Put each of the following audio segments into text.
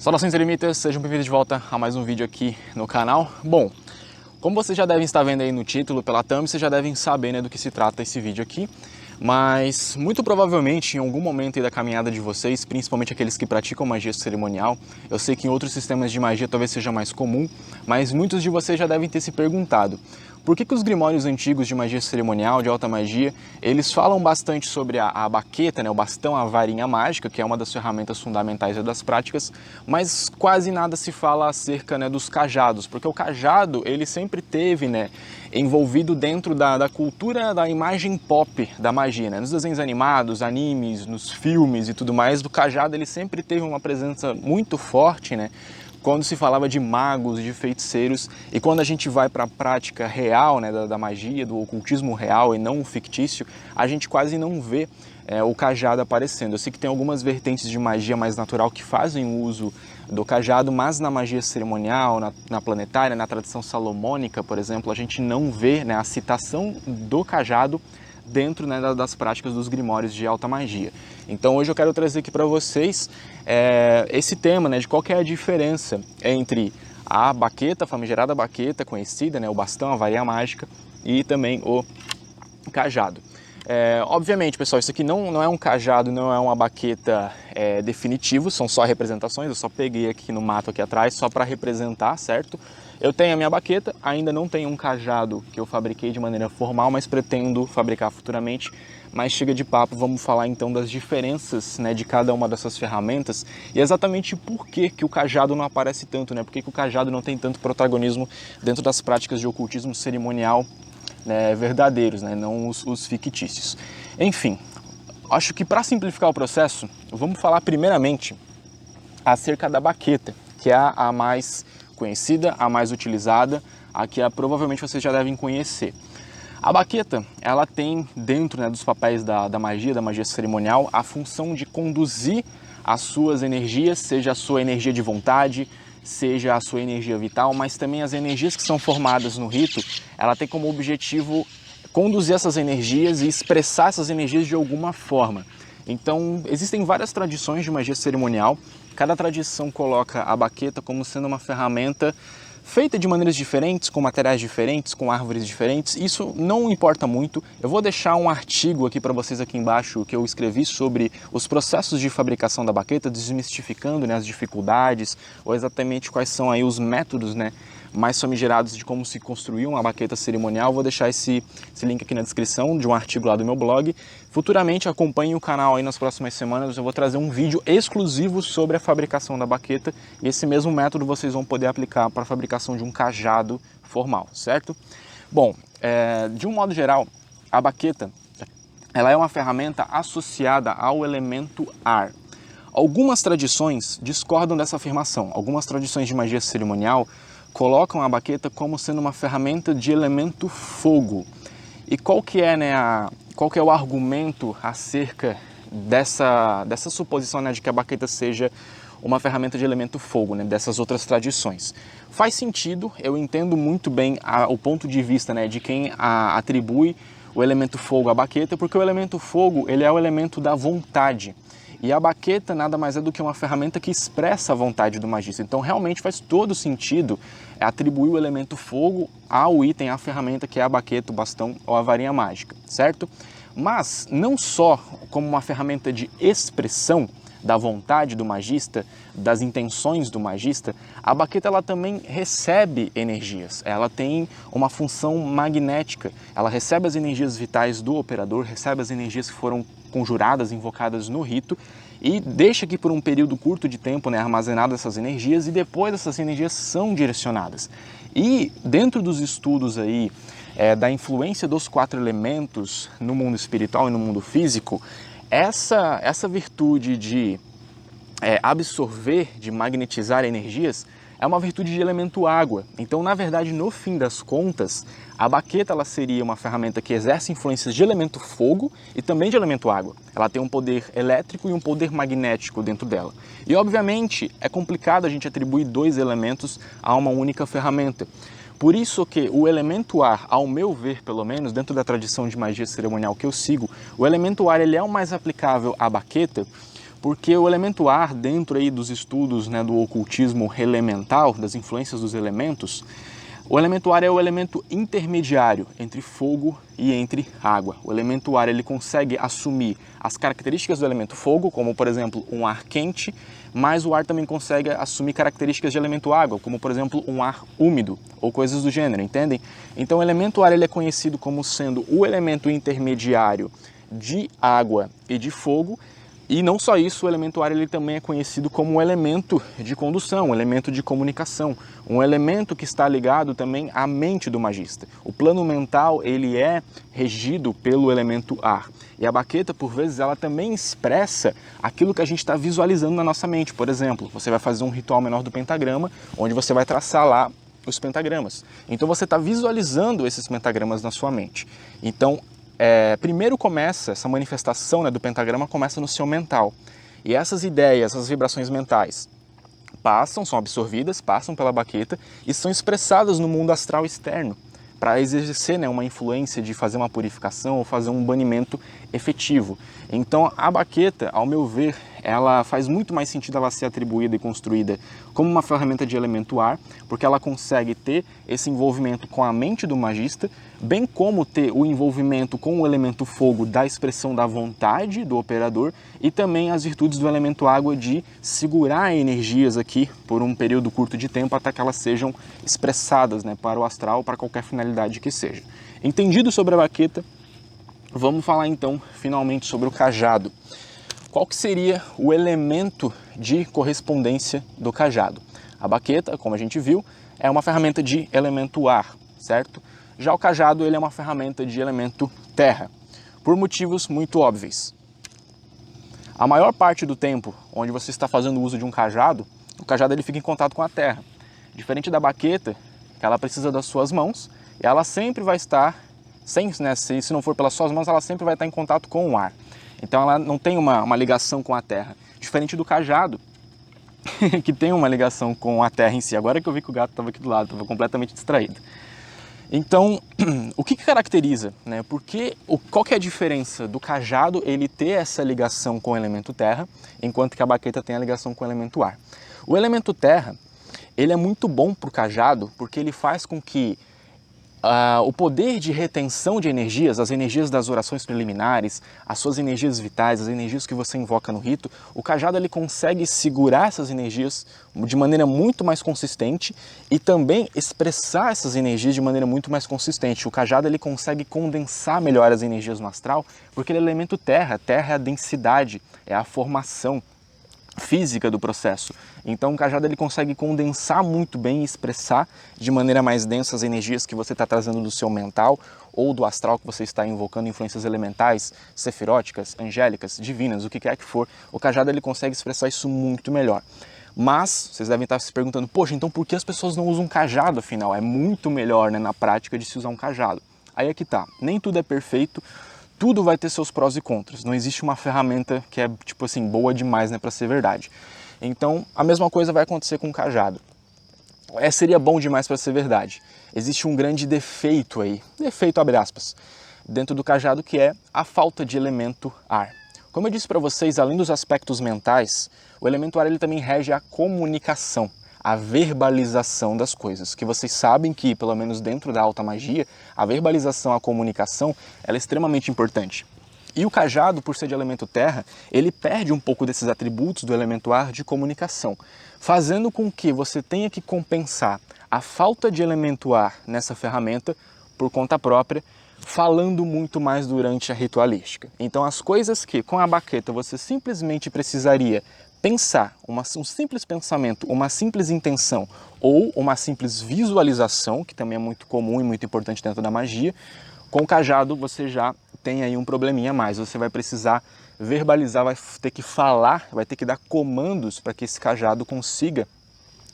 Saudações eremitas, sejam bem-vindos de volta a mais um vídeo aqui no canal. Bom, como vocês já devem estar vendo aí no título, pela thumb, vocês já devem saber, né, do que se trata esse vídeo aqui. Mas muito provavelmente em algum momento aí da caminhada de vocês, principalmente aqueles que praticam magia cerimonial, eu sei que em outros sistemas de magia talvez seja mais comum, mas muitos de vocês já devem ter se perguntado: por que os grimórios antigos de magia cerimonial, de alta magia, eles falam bastante sobre a baqueta, né, o bastão, a varinha mágica, que é uma das ferramentas fundamentais das práticas, mas quase nada se fala acerca, né, dos cajados, porque o cajado ele sempre teve, né, envolvido dentro da cultura da imagem pop da magia, né? Nos desenhos animados, animes, nos filmes e tudo mais, o cajado ele sempre teve uma presença muito forte, né? Quando se falava de magos, de feiticeiros, e quando a gente vai para a prática real, né, da magia, do ocultismo real e não fictício, a gente quase não vê o cajado aparecendo. Eu sei que tem algumas vertentes de magia mais natural que fazem uso do cajado, mas na magia cerimonial, na planetária, na tradição salomônica, por exemplo, a gente não vê, né, a citação do cajado dentro, né, das práticas dos grimórios de alta magia. Então hoje eu quero trazer aqui para vocês esse tema, né, de qual que é a diferença entre a baqueta, a famigerada baqueta conhecida, né, o bastão, a varinha mágica, e também o cajado. Obviamente, pessoal, isso aqui não é um cajado, não é uma baqueta definitivo, são só representações, eu só peguei aqui no mato aqui atrás só para representar, certo? Eu tenho a minha baqueta, ainda não tenho um cajado que eu fabriquei de maneira formal, mas pretendo fabricar futuramente. Mas chega de papo, vamos falar então das diferenças, né, de cada uma dessas ferramentas e exatamente por que o cajado não aparece tanto, né? Por que o cajado não tem tanto protagonismo dentro das práticas de ocultismo cerimonial, né, verdadeiros, né, não os fictícios. Enfim, acho que para simplificar o processo, vamos falar primeiramente acerca da baqueta, que é a mais conhecida, a mais utilizada, a que provavelmente vocês já devem conhecer. A baqueta, ela tem dentro, né, dos papéis da magia cerimonial, a função de conduzir as suas energias, seja a sua energia de vontade, seja a sua energia vital, mas também as energias que são formadas no rito, ela tem como objetivo conduzir essas energias e expressar essas energias de alguma forma. Então, existem várias tradições de magia cerimonial, cada tradição coloca a baqueta como sendo uma ferramenta feita de maneiras diferentes, com materiais diferentes, com árvores diferentes. Isso não importa muito. Eu vou deixar um artigo aqui para vocês aqui embaixo que eu escrevi sobre os processos de fabricação da baqueta, desmistificando, né, as dificuldades, ou exatamente quais são aí os métodos, né, mais famigerados de como se construir uma baqueta cerimonial. Vou deixar esse link aqui na descrição de um artigo lá do meu blog. Futuramente acompanhe o canal aí nas próximas semanas, eu vou trazer um vídeo exclusivo sobre a fabricação da baqueta e esse mesmo método vocês vão poder aplicar para a fabricação de um cajado formal, certo? Bom, de um modo geral, a baqueta ela é uma ferramenta associada ao elemento ar. Algumas tradições discordam dessa afirmação. Algumas tradições de magia cerimonial colocam a baqueta como sendo uma ferramenta de elemento fogo. E qual que é, né, qual que é o argumento acerca dessa suposição, né, de que a baqueta seja uma ferramenta de elemento fogo, né, dessas outras tradições? Faz sentido, eu entendo muito bem o ponto de vista, né, de quem atribui o elemento fogo à baqueta, porque o elemento fogo ele é o elemento da vontade. E a baqueta nada mais é do que uma ferramenta que expressa a vontade do magista. Então realmente faz todo sentido atribuir o elemento fogo ao item, à ferramenta que é a baqueta, o bastão ou a varinha mágica, certo? Mas não só como uma ferramenta de expressão da vontade do magista, das intenções do magista, a baqueta ela também recebe energias, ela tem uma função magnética, ela recebe as energias vitais do operador, recebe as energias que foram conjuradas, invocadas no rito e deixa aqui por um período curto de tempo, né, armazenadas essas energias e depois essas energias são direcionadas. E dentro dos estudos aí da influência dos 4 elementos no mundo espiritual e no mundo físico, essa virtude de absorver, de magnetizar energias, é uma virtude de elemento água. Então, na verdade, no fim das contas, a baqueta ela seria uma ferramenta que exerce influências de elemento fogo e também de elemento água. Ela tem um poder elétrico e um poder magnético dentro dela. E, obviamente, é complicado a gente atribuir 2 elementos a uma única ferramenta. Por isso que o elemento ar, ao meu ver, pelo menos, dentro da tradição de magia cerimonial que eu sigo, o elemento ar ele é o mais aplicável à baqueta, Porque o elemento ar, dentro aí dos estudos, né, do ocultismo elemental, das influências dos elementos, o elemento ar é o elemento intermediário entre fogo e entre água. O elemento ar ele consegue assumir as características do elemento fogo, como por exemplo um ar quente, mas o ar também consegue assumir características de elemento água, como por exemplo um ar úmido ou coisas do gênero, entendem? Então o elemento ar ele é conhecido como sendo o elemento intermediário de água e de fogo. E não só isso, o elemento ar ele também é conhecido como um elemento de condução, um elemento de comunicação, um elemento que está ligado também à mente do magista. O plano mental ele é regido pelo elemento ar. E a baqueta, por vezes, ela também expressa aquilo que a gente está visualizando na nossa mente. Por exemplo, você vai fazer um ritual menor do pentagrama, onde você vai traçar lá os pentagramas. Então você está visualizando esses pentagramas na sua mente. Então, primeiro começa, essa manifestação, né, do pentagrama começa no seu mental. E essas ideias, essas vibrações mentais são absorvidas, passam pela baqueta e são expressadas no mundo astral externo para exercer, né, uma influência de fazer uma purificação ou fazer um banimento efetivo. Então a baqueta, ao meu ver, ela faz muito mais sentido ela ser atribuída e construída como uma ferramenta de elemento ar, porque ela consegue ter esse envolvimento com a mente do magista, bem como ter o envolvimento com o elemento fogo da expressão da vontade do operador e também as virtudes do elemento água de segurar energias aqui por um período curto de tempo até que elas sejam expressadas, né, para o astral, para qualquer finalidade que seja. Entendido sobre a baqueta, vamos falar então finalmente sobre o cajado. Qual que seria o elemento de correspondência do cajado? A baqueta, como a gente viu, é uma ferramenta de elemento ar, certo? Já o cajado ele é uma ferramenta de elemento terra, por motivos muito óbvios. A maior parte do tempo onde você está fazendo uso de um cajado, o cajado ele fica em contato com a terra. Diferente da baqueta, que ela precisa das suas mãos, e ela sempre vai estar, se não for pelas suas mãos, ela sempre vai estar em contato com o ar. Então ela não tem uma ligação com a terra. Diferente do cajado, que tem uma ligação com a terra em si. Agora que eu vi que o gato estava aqui do lado, estava completamente distraído. Então, o que caracteriza, né? Qual que é a diferença do cajado ele ter essa ligação com o elemento terra, enquanto que a baqueta tem a ligação com o elemento ar? O elemento terra, ele é muito bom para o cajado, porque ele faz com que o poder de retenção de energias, as energias das orações preliminares, as suas energias vitais, as energias que você invoca no rito, o cajado ele consegue segurar essas energias de maneira muito mais consistente e também expressar essas energias de maneira muito mais consistente. O cajado ele consegue condensar melhor as energias no astral, porque ele é elemento terra, terra é a densidade, é a formação física do processo. Então o cajado ele consegue condensar muito bem e expressar de maneira mais densa as energias que você está trazendo do seu mental ou do astral que você está invocando, influências elementais, sefiróticas, angélicas, divinas, o que quer que for. O cajado ele consegue expressar isso muito melhor. Mas vocês devem estar se perguntando, poxa, então por que as pessoas não usam cajado afinal? É muito melhor, né, na prática de se usar um cajado. Aí é que tá, nem tudo é perfeito. Tudo vai ter seus prós e contras, não existe uma ferramenta que é, tipo assim, boa demais, né, para ser verdade. Então, a mesma coisa vai acontecer com o cajado. Seria bom demais para ser verdade. Existe um grande defeito aí, defeito abre aspas, dentro do cajado, que é a falta de elemento ar. Como eu disse para vocês, além dos aspectos mentais, o elemento ar ele também rege a comunicação, a verbalização das coisas, que vocês sabem que, pelo menos dentro da alta magia, a verbalização, a comunicação, ela é extremamente importante. E o cajado, por ser de elemento terra, ele perde um pouco desses atributos do elemento ar de comunicação, fazendo com que você tenha que compensar a falta de elemento ar nessa ferramenta por conta própria, falando muito mais durante a ritualística. Então as coisas que com a baqueta você simplesmente precisaria pensar, um simples pensamento, uma simples intenção ou uma simples visualização, que também é muito comum e muito importante dentro da magia, com o cajado você já tem aí um probleminha a mais. Você vai precisar verbalizar, vai ter que falar, vai ter que dar comandos para que esse cajado consiga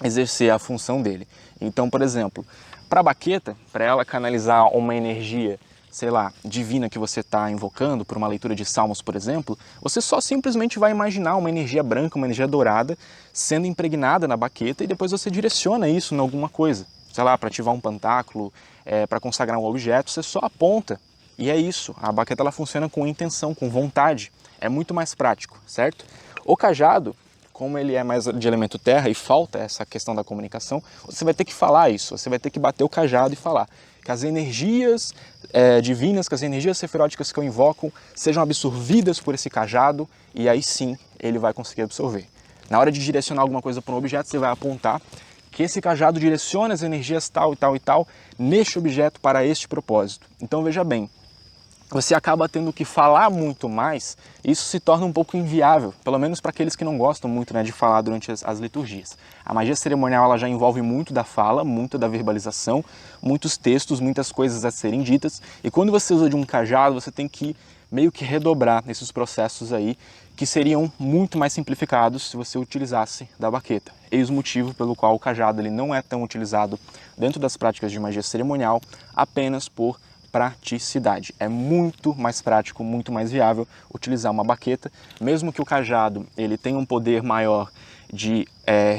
exercer a função dele. Então, por exemplo, para a baqueta, para ela canalizar uma energia, sei lá, divina que você está invocando, por uma leitura de salmos, por exemplo, você só simplesmente vai imaginar uma energia branca, uma energia dourada, sendo impregnada na baqueta e depois você direciona isso em alguma coisa. Sei lá, para ativar um pantáculo, para consagrar um objeto, você só aponta. E é isso, a baqueta ela funciona com intenção, com vontade. É muito mais prático, certo? O cajado, como ele é mais de elemento terra e falta essa questão da comunicação, você vai ter que falar isso, você vai ter que bater o cajado e falar que as energias divinas, que as energias sefiróticas que eu invoco sejam absorvidas por esse cajado, e aí sim ele vai conseguir absorver. Na hora de direcionar alguma coisa para um objeto, você vai apontar que esse cajado direciona as energias tal e tal e tal neste objeto para este propósito. Então veja bem, você acaba tendo que falar muito mais, e isso se torna um pouco inviável, pelo menos para aqueles que não gostam muito, né, de falar durante as liturgias. A magia cerimonial ela já envolve muito da fala, muito da verbalização, muitos textos, muitas coisas a serem ditas, e quando você usa de um cajado, você tem que meio que redobrar esses processos aí, que seriam muito mais simplificados se você utilizasse da baqueta. Eis o motivo pelo qual o cajado ele não é tão utilizado dentro das práticas de magia cerimonial, apenas por praticidade. É muito mais prático, muito mais viável utilizar uma baqueta, mesmo que o cajado ele tenha um poder maior de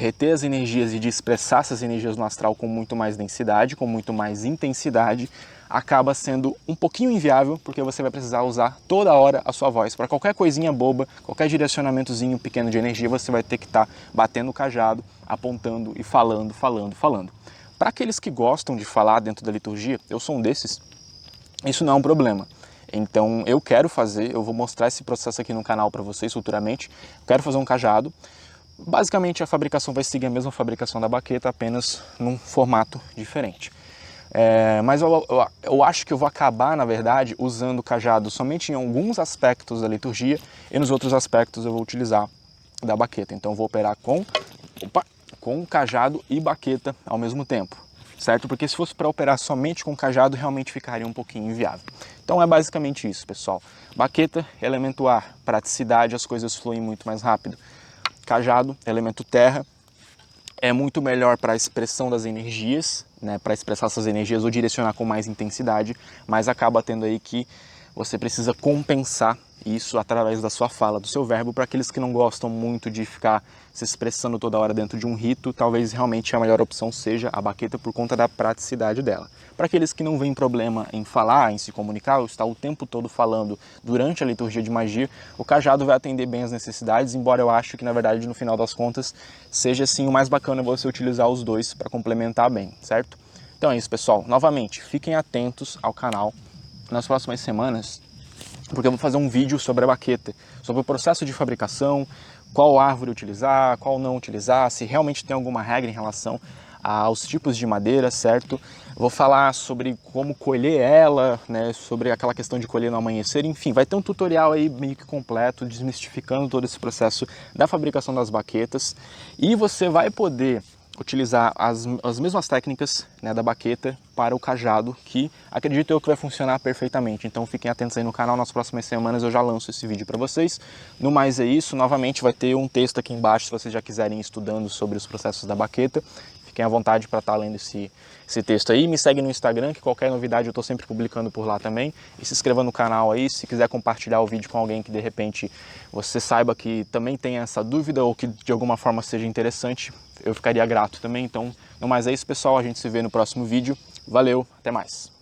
reter as energias e de expressar essas energias no astral com muito mais densidade, com muito mais intensidade, acaba sendo um pouquinho inviável, porque você vai precisar usar toda hora a sua voz. Para qualquer coisinha boba, qualquer direcionamentozinho pequeno de energia, você vai ter que estar batendo o cajado, apontando e falando, falando, falando. Para aqueles que gostam de falar dentro da liturgia, eu sou um desses, isso não é um problema. Então eu quero fazer, eu vou mostrar esse processo aqui no canal para vocês futuramente. Eu quero fazer um cajado. Basicamente a fabricação vai seguir a mesma fabricação da baqueta, apenas num formato diferente. Mas eu acho que eu vou acabar, na verdade, usando o cajado somente em alguns aspectos da liturgia, e nos outros aspectos eu vou utilizar da baqueta. Então eu vou operar com cajado e baqueta ao mesmo tempo, certo? Porque se fosse para operar somente com cajado, realmente ficaria um pouquinho inviável. Então é basicamente isso, pessoal. Baqueta, elemento ar, praticidade, as coisas fluem muito mais rápido. Cajado, elemento terra, é muito melhor para a expressão das energias, né, para expressar essas energias ou direcionar com mais intensidade, mas acaba tendo aí que você precisa compensar isso através da sua fala, do seu verbo. Para aqueles que não gostam muito de ficar se expressando toda hora dentro de um rito, talvez realmente a melhor opção seja a baqueta por conta da praticidade dela. Para aqueles que não veem problema em falar, em se comunicar, ou estar o tempo todo falando durante a liturgia de magia, o cajado vai atender bem as necessidades, embora eu acho que na verdade no final das contas seja sim o mais bacana você utilizar os dois para complementar bem, certo? Então é isso, pessoal. Novamente, fiquem atentos ao canal nas próximas semanas, porque eu vou fazer um vídeo sobre a baqueta, sobre o processo de fabricação, qual árvore utilizar, qual não utilizar, se realmente tem alguma regra em relação aos tipos de madeira, certo? Vou falar sobre como colher ela, né, sobre aquela questão de colher no amanhecer, enfim, vai ter um tutorial aí meio que completo, desmistificando todo esse processo da fabricação das baquetas, e você vai poder utilizar as mesmas técnicas, né, da baqueta para o cajado, que acredito eu que vai funcionar perfeitamente. Então fiquem atentos aí no canal, nas próximas semanas eu já lanço esse vídeo para vocês. No mais é isso, novamente vai ter um texto aqui embaixo se vocês já quiserem ir estudando sobre os processos da baqueta. Fiquem à vontade para estar lendo esse texto aí. Me segue no Instagram, que qualquer novidade eu estou sempre publicando por lá também. E se inscreva no canal aí, se quiser compartilhar o vídeo com alguém que de repente você saiba que também tem essa dúvida ou que de alguma forma seja interessante, eu ficaria grato também. Então, no mais é isso, pessoal. A gente se vê no próximo vídeo. Valeu, até mais.